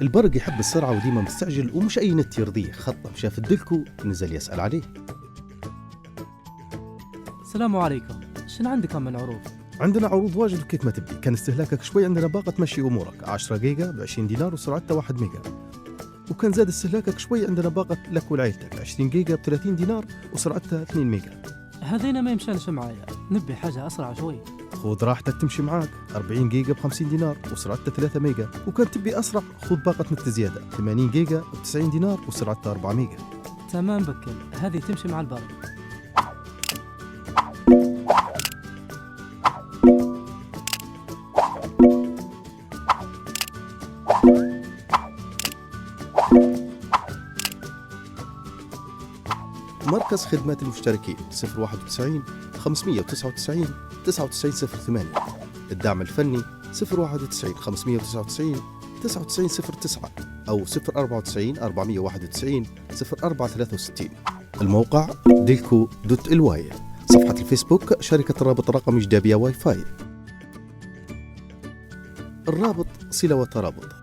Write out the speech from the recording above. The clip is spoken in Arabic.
البرق يحب السرعة وديما مستعجل ومش أي نت يرضيه، خطه شاف الدلكو نزل يسأل عليه. السلام عليكم، شنو عندكم من عروض؟ عندنا عروض واجد وكيف ما تبدي. كان استهلاكك شوي عندنا باقة تمشي أمورك 10 جيجا ب20 دينار وسرعتها 1 ميجا. وكان زاد استهلاكك شوي عندنا باقة لك ولعيلتك 20 جيجا ب30 دينار وسرعتها 2 ميجا. هذينا ما يمشانش معايا، نبي حاجة أسرع شوي. خذ راحتك تمشي معاك 40 جيجا ب50 دينار وسرعتها 3 ميجا. وكان تبي أسرع خذ باقة نت زيادة 80 جيجا ب90 دينار وسرعتها 4 ميجا. تمام بكل، هذه تمشي مع البرق. مركز خدمات المشتركين 091 599 9908. الدعم الفني 091 599 9909 أو 094 491 0463. الموقع ديلكو.ly. صفحة الفيسبوك شركة الرابط الرقمي جدابية واي فاي. الرابط صلة وترابط.